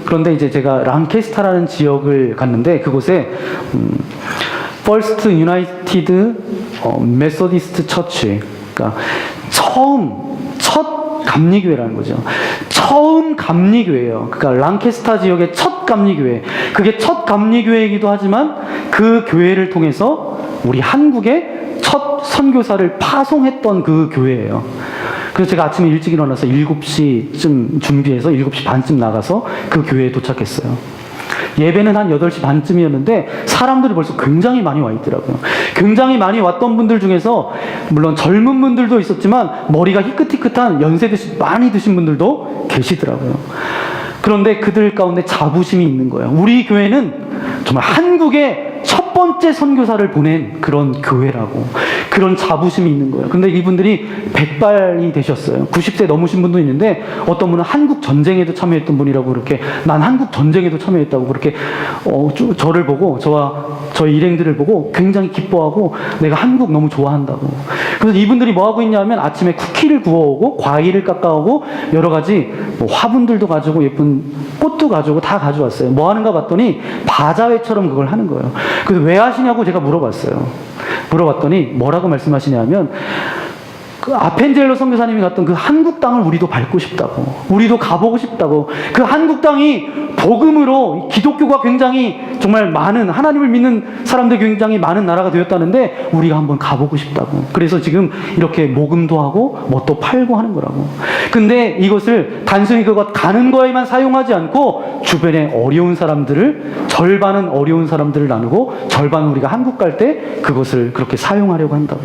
그런데 이제 제가 랑캐스타라는 지역을 갔는데 그곳에 First United Methodist Church, 그러니까 첫 감리교회라는 거죠. 처음 감리교회예요. 그러니까 랑캐스타 지역의 첫 감리교회. 그게 첫 감리교회이기도 하지만 그 교회를 통해서 우리 한국에 첫 선교사를 파송했던 그 교회예요. 그래서 제가 아침에 일찍 일어나서 7시쯤 준비해서 7시 반쯤 나가서 그 교회에 도착했어요. 예배는 한 8시 반쯤이었는데 사람들이 벌써 굉장히 많이 와 있더라고요. 굉장히 많이 왔던 분들 중에서 물론 젊은 분들도 있었지만 머리가 희끗희끗한 연세 많이 드신 분들도 계시더라고요. 그런데 그들 가운데 자부심이 있는 거예요. 우리 교회는 정말 한국의 첫 번째 선교사를 보낸 그런 교회라고, 그런 자부심이 있는 거예요. 근데 이분들이 백발이 되셨어요. 90세 넘으신 분도 있는데 어떤 분은 한국 전쟁에도 참여했던 분이라고, 그렇게 난 한국 전쟁에도 참여했다고 그렇게 저를 보고, 저의 일행들을 보고 굉장히 기뻐하고 내가 한국 너무 좋아한다고. 그래서 이분들이 뭐 하고 있냐면 아침에 쿠키를 구워오고 과일을 깎아오고 여러 가지 뭐 화분들도 가지고 예쁜 꽃도 가지고 다 가져왔어요. 뭐 하는가 봤더니 바자회처럼 그걸 하는 거예요. 그래서 왜 하시냐고 제가 물어봤어요. 물어봤더니 뭐라고 말씀하시냐면, 그 아펜젤로 선교사님이 갔던 그 한국 땅을 우리도 밟고 싶다고, 우리도 가보고 싶다고, 그 한국 땅이 복음으로 기독교가 굉장히 정말 많은, 하나님을 믿는 사람들이 굉장히 많은 나라가 되었다는데 우리가 한번 가보고 싶다고. 그래서 지금 이렇게 모금도 하고 뭣도 팔고 하는 거라고. 근데 이것을 단순히 그것 가는 거에만 사용하지 않고 주변에 어려운 사람들을, 절반은 어려운 사람들을 나누고 절반은 우리가 한국 갈 때 그것을 그렇게 사용하려고 한다고.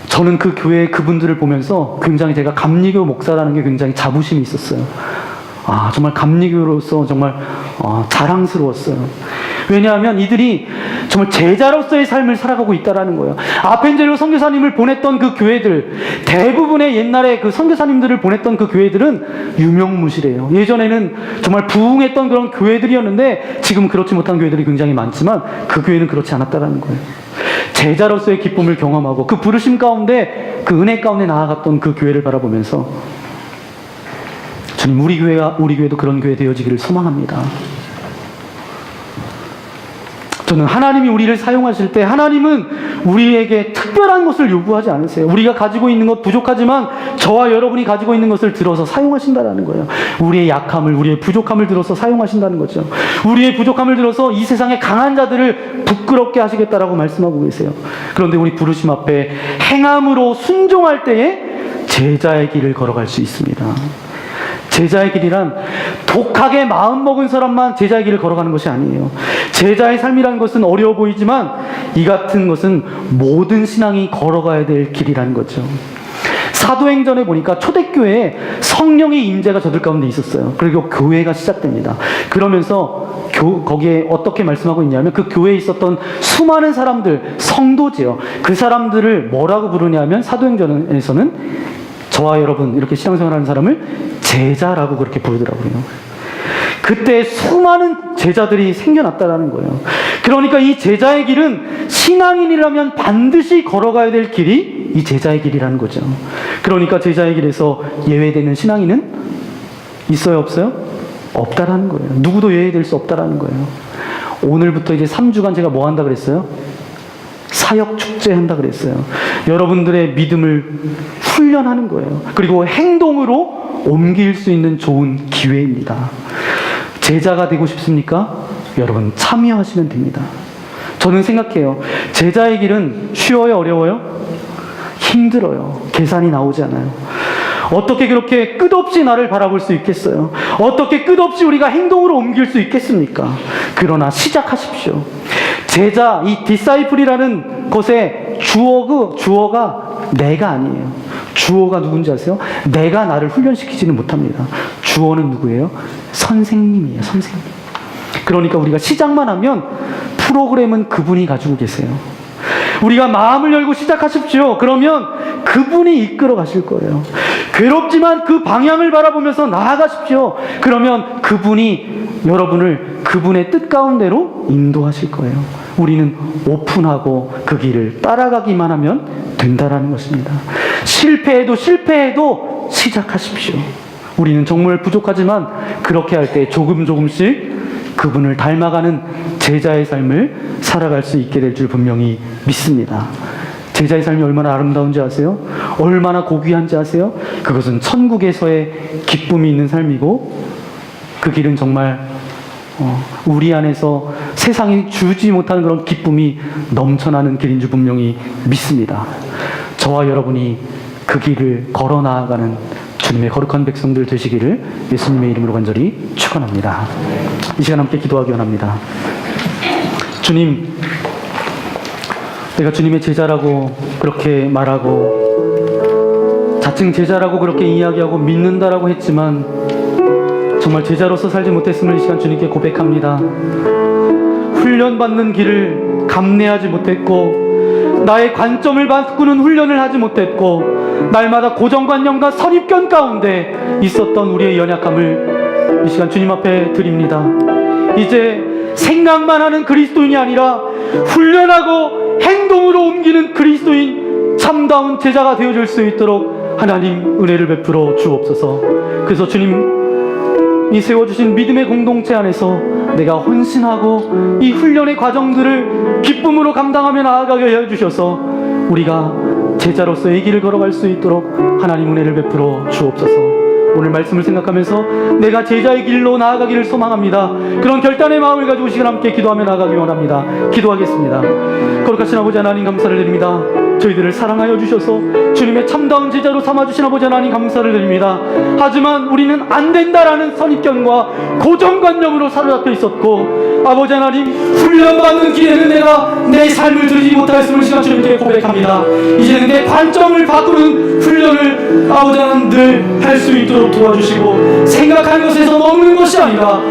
저는 그 교회 그분들을 보면서 굉장히, 제가 감리교 목사라는 게 굉장히 자부심이 있었어요. 정말 감리교로서 정말 자랑스러웠어요. 왜냐하면 이들이 정말 제자로서의 삶을 살아가고 있다라는 거예요. 아펜젤로 선교사님을 보냈던 그 교회들, 대부분의 옛날에 그 선교사님들을 보냈던 그 교회들은 유명무실해요. 예전에는 정말 부흥했던 그런 교회들이었는데 지금 그렇지 못한 교회들이 굉장히 많지만 그 교회는 그렇지 않았다라는 거예요. 제자로서의 기쁨을 경험하고 그 부르심 가운데, 그 은혜 가운데 나아갔던 그 교회를 바라보면서 주님, 우리 교회도 그런 교회 되어지기를 소망합니다. 저는 하나님이 우리를 사용하실 때 하나님은 우리에게 특별한 것을 요구하지 않으세요. 우리가 가지고 있는 것 부족하지만 저와 여러분이 가지고 있는 것을 들어서 사용하신다는 거예요. 우리의 약함을, 우리의 부족함을 들어서 사용하신다는 거죠. 우리의 부족함을 들어서 이 세상의 강한 자들을 부끄럽게 하시겠다라고 말씀하고 계세요. 그런데 우리 부르심 앞에 행함으로 순종할 때에 제자의 길을 걸어갈 수 있습니다. 제자의 길이란 독하게 마음먹은 사람만 제자의 길을 걸어가는 것이 아니에요. 제자의 삶이라는 것은 어려워 보이지만 이 같은 것은 모든 신앙이 걸어가야 될 길이라는 거죠. 사도행전에 보니까 초대교회에 성령의 임재가 저들 가운데 있었어요. 그리고 교회가 시작됩니다. 그러면서 거기에 어떻게 말씀하고 있냐면, 그 교회에 있었던 수많은 사람들, 성도지요. 그 사람들을 뭐라고 부르냐면, 사도행전에서는 저와 여러분 이렇게 신앙생활하는 사람을 제자라고 그렇게 부르더라고요. 그때 수많은 제자들이 생겨났다라는 거예요. 그러니까 이 제자의 길은 신앙인이라면 반드시 걸어가야 될 길이 이 제자의 길이라는 거죠. 그러니까 제자의 길에서 예외되는 신앙인은 있어요, 없어요? 없다라는 거예요. 누구도 예외될 수 없다라는 거예요. 오늘부터 이제 3주간 제가 뭐 한다 그랬어요? 사역 축제 한다 그랬어요. 여러분들의 믿음을 훈련하는 거예요. 그리고 행동으로 옮길 수 있는 좋은 기회입니다. 제자가 되고 싶습니까? 여러분 참여하시면 됩니다. 저는 생각해요. 제자의 길은 쉬워요, 어려워요? 힘들어요. 계산이 나오지 않아요. 어떻게 그렇게 끝없이 나를 바라볼 수 있겠어요? 어떻게 끝없이 우리가 행동으로 옮길 수 있겠습니까? 그러나 시작하십시오. 제자, 이 디사이플이라는 것의 주어가 내가 아니에요. 주어가 누군지 아세요? 내가 나를 훈련시키지는 못합니다. 주어는 누구예요? 선생님이에요, 선생님. 그러니까 우리가 시작만 하면 프로그램은 그분이 가지고 계세요. 우리가 마음을 열고 시작하십시오. 그러면 그분이 이끌어 가실 거예요. 괴롭지만 그 방향을 바라보면서 나아가십시오. 그러면 그분이 여러분을 그분의 뜻 가운데로 인도하실 거예요. 우리는 오픈하고 그 길을 따라가기만 하면 된다라는 것입니다. 실패해도 시작하십시오. 우리는 정말 부족하지만 그렇게 할 때 조금씩 그분을 닮아가는 제자의 삶을 살아갈 수 있게 될 줄 분명히 믿습니다. 제자의 삶이 얼마나 아름다운지 아세요? 얼마나 고귀한지 아세요? 그것은 천국에서의 기쁨이 있는 삶이고, 그 길은 정말 우리 안에서 세상이 주지 못하는 그런 기쁨이 넘쳐나는 길인 줄 분명히 믿습니다. 저와 여러분이 그 길을 걸어 나아가는 주님의 거룩한 백성들 되시기를 예수님의 이름으로 간절히 축원합니다. 이 시간 함께 기도하기 원합니다. 주님, 내가 주님의 제자라고 그렇게 말하고 자칭 제자라고 그렇게 이야기하고 믿는다라고 했지만 정말 제자로서 살지 못했음을 이 시간 주님께 고백합니다. 훈련받는 길을 감내하지 못했고, 나의 관점을 바꾸는 훈련을 하지 못했고, 날마다 고정관념과 선입견 가운데 있었던 우리의 연약함을 이 시간 주님 앞에 드립니다. 이제 생각만 하는 그리스도인이 아니라 훈련하고 행동으로 옮기는 그리스도인, 참다운 제자가 되어줄 수 있도록 하나님 은혜를 베풀어 주옵소서. 그래서 주님이 세워주신 믿음의 공동체 안에서 내가 헌신하고 이 훈련의 과정들을 기쁨으로 감당하며 나아가게 해주셔서 우리가 제자로서의 길을 걸어갈 수 있도록 하나님 은혜를 베풀어 주옵소서. 오늘 말씀을 생각하면서 내가 제자의 길로 나아가기를 소망합니다. 그런 결단의 마음을 가지고 시간 함께 기도하며 나아가기 원합니다. 기도하겠습니다. 거룩하신 아버지 하나님, 감사를 드립니다. 저희들을 사랑하여 주셔서 주님의 참다운 제자로 삼아주신 아버지 하나님, 감사를 드립니다. 하지만 우리는 안 된다라는 선입견과 고정관념으로 사로잡혀 있었고, 아버지 하나님, 훈련받는 길에는 내가 내 삶을 드리지 못하였음을 시간 주님께 고백합니다. 이제는 내 관점을 바꾸는 훈련을 아버지 하나님 늘 할 수 있도록 도와주시고, 생각하는 것에서 머무는 것이 아니라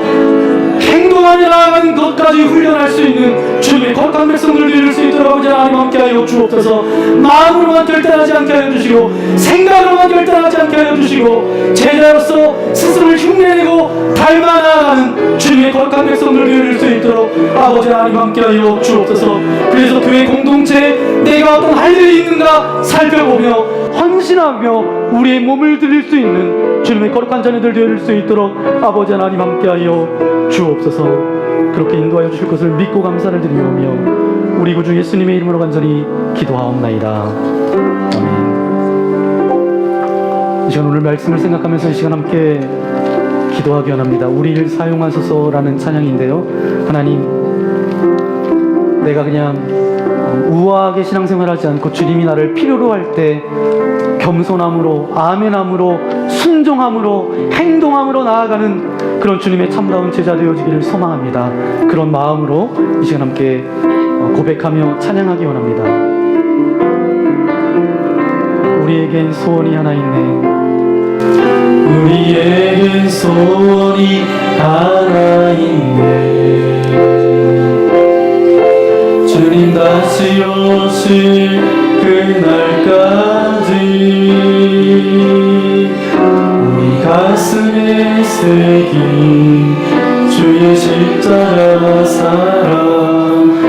행동하며 나아가는 것까지 훈련할 수 있는 주님의 거룩한 백성들을 이룰 수 있도록 아버지 하나님 함께하여 주옵소서. 마음으로만 결단하지 않게 하여 주시고, 생각으로만 결단하지 않게 하여 주시고, 제자로서 스스로를 흉내내고 닮아 나아가는 주님의 거룩한 백성들을 이룰 수 있도록 아버지 하나님 함께하여 주옵소서. 그래서 교회 공동체에 내가 어떤 할 일이 있는가 살펴보며 헌신하며 우리의 몸을 드릴 수 있는 주님의 거룩한 자녀들 되어줄 수 있도록 아버지 하나님 함께하여 주옵소서. 그렇게 인도하여 주실 것을 믿고 감사를 드리오며 우리 구주 예수님의 이름으로 간절히 기도하옵나이다. 아멘. 이 시간 오늘 말씀을 생각하면서 이 시간 함께 기도하기 원합니다. 우리를 사용하소서라는 찬양인데요, 하나님, 내가 그냥 우아하게 신앙생활하지 않고 주님이 나를 필요로 할 때 겸손함으로, 아멘함으로, 순종함으로, 행동함으로 나아가는 그런 주님의 참다운 제자 되어지기를 소망합니다. 그런 마음으로 이 시간 함께 고백하며 찬양하기 원합니다. 우리에겐 소원이 하나 있네. 우리에겐 소원이 하나 있네. 주님 다시 오실 그날까지 우리 가슴에 새긴 주의 십자가 사랑,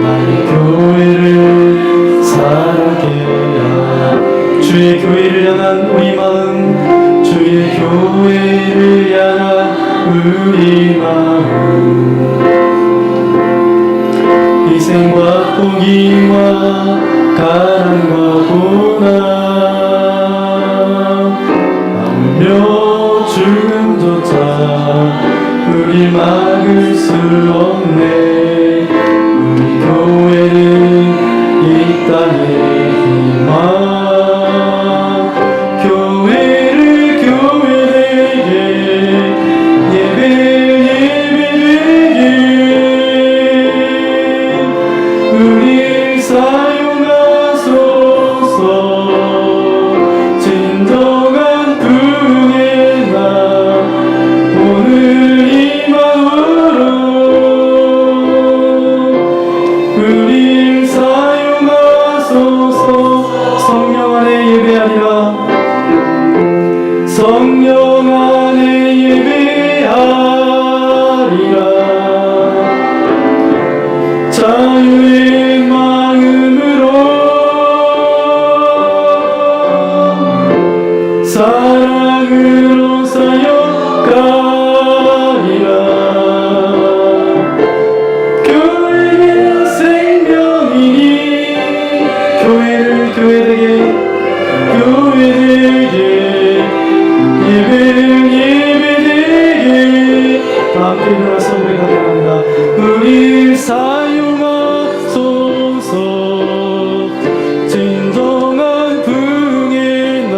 나의 교회를 사랑하게 하라. 주의 교회를 향한 우리 마음, 주의 교회를 향한 우리 마음, 희생과 포기와 가난과 고난, 아무며 죽음조차 우릴 막을 수 없네. 우리 교회는 이 땅의 희망, 교회를 교회되게, 예배를 예배되게 우릴 사용하소서. 진정한 부흥의 날 오늘 이 마음으로 우릴 사용하소서. 성령 안에 예배하리라, 성령 안에 예배하리라. 자유의 마음으로 사랑으로 사역하리라. 교회는 생명이니 교회를 교회되게, 교회되게, 예배를 예배되게. 함께 일어나서 고백하게 합니다. 우리 사용하소서. 진정한 부흥의 날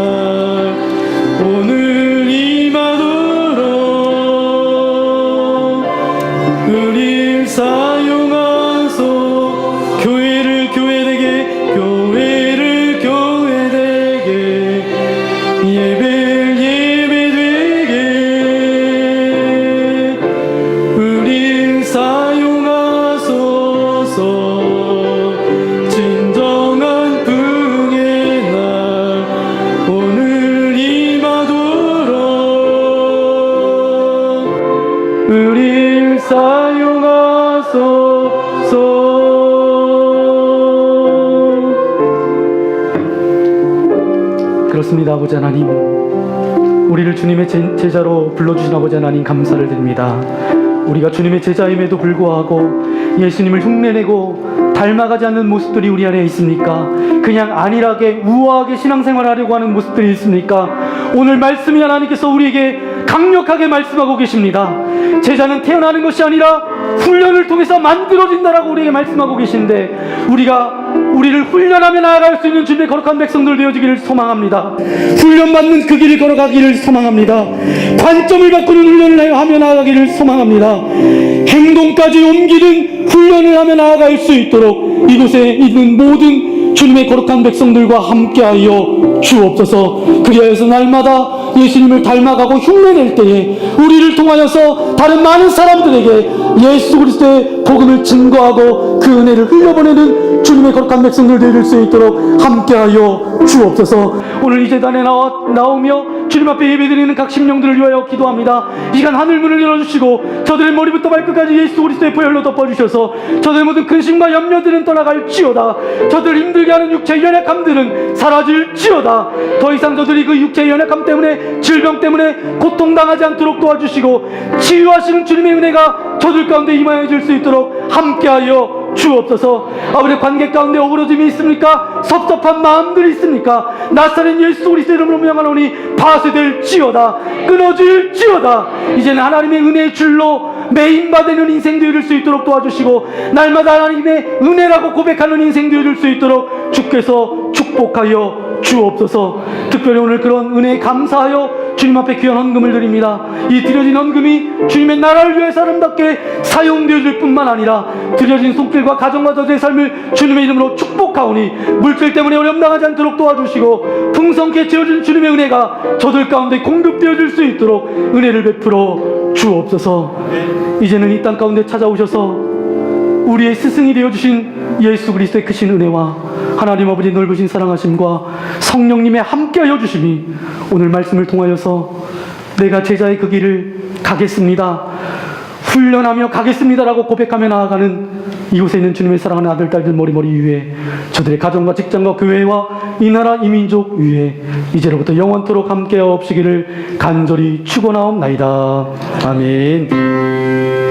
사용하소서. 그렇습니다. 아버지 하나님, 우리를 주님의 제자로 불러주신 아버지 하나님 감사를 드립니다. 우리가 주님의 제자임에도 불구하고 예수님을 흉내내고 닮아가지 않는 모습들이 우리 안에 있습니까? 그냥 안일하게 우아하게 신앙생활을 하려고 하는 모습들이 있습니까? 오늘 말씀이 하나님께서 우리에게 강력하게 말씀하고 계십니다. 제자는 태어나는 것이 아니라 훈련을 통해서 만들어진다라고 우리에게 말씀하고 계신데, 우리를 훈련하며 나아갈 수 있는 주님의 거룩한 백성들 되어지기를 소망합니다. 훈련받는 그 길을 걸어가기를 소망합니다. 관점을 바꾸는 훈련을 하며 나아가기를 소망합니다. 행동까지 옮기는 훈련을 하며 나아갈 수 있도록 이곳에 있는 모든 주님의 거룩한 백성들과 함께하여 주옵소서. 그리하여서 날마다 예수님을 닮아가고 흉내낼 때에 우리를 통하여서 다른 많은 사람들에게 예수 그리스도의 복음을 증거하고 그 은혜를 흘려보내는 주님의 거룩한 백성들 되실 수 있도록 함께하여 주옵소서. 오늘 이 제단에 나오며 주님 앞에 예배드리는 각 심령들을 위하여 기도합니다. 이 시간 하늘문을 열어주시고 저들의 머리부터 발끝까지 예수 그리스도의 보혈로 덮어주셔서 저들의 모든 근심과 염려들은 떠나갈지어다. 저들 힘들게 하는 육체의 연약함들은 사라질지어다. 더 이상 저들이 그 육체의 연약함 때문에, 질병 때문에 고통당하지 않도록 도와주시고 치유하시는 주님의 은혜가 저들 가운데 임하여질 수 있도록 함께하여 주옵소서. 아버지, 관계 가운데 어그러짐이 있습니까? 섭섭한 마음들이 있습니까? 나사렛 예수 그리스도 이름으로 명하노니 파쇄될지어다. 끊어질지어다. 이제는 하나님의 은혜의 줄로 매인받는 인생 되어질 수 있도록 도와주시고 날마다 하나님의 은혜라고 고백하는 인생 되어질 수 있도록 주께서 축복하여 주옵소서. 특별히 오늘 그런 은혜에 감사하여 주님 앞에 귀한 헌금을 드립니다. 이 드려진 헌금이 주님의 나라를 위해 아름답게 사용되어질 뿐만 아니라 드려진 손길과 가정과 저들의 삶을 주님의 이름으로 축복하오니 물질 때문에 어려움 당하지 않도록 도와주시고 풍성케 채워진 주님의 은혜가 저들 가운데 공급되어질 수 있도록 은혜를 베풀어 주옵소서. 이제는 이 땅 가운데 찾아오셔서 우리의 스승이 되어주신 예수 그리스도의 크신 은혜와 하나님 아버지 넓으신 사랑하심과 성령님의 함께하여 주심이 오늘 말씀을 통하여서 내가 제자의 그 길을 가겠습니다, 훈련하며 가겠습니다라고 고백하며 나아가는 이곳에 있는 주님의 사랑하는 아들 딸들 머리머리 위에, 저들의 가정과 직장과 교회와 이 나라 이 민족 위에 이제로부터 영원토록 함께하옵시기를 간절히 축원하옵나이다. 아멘.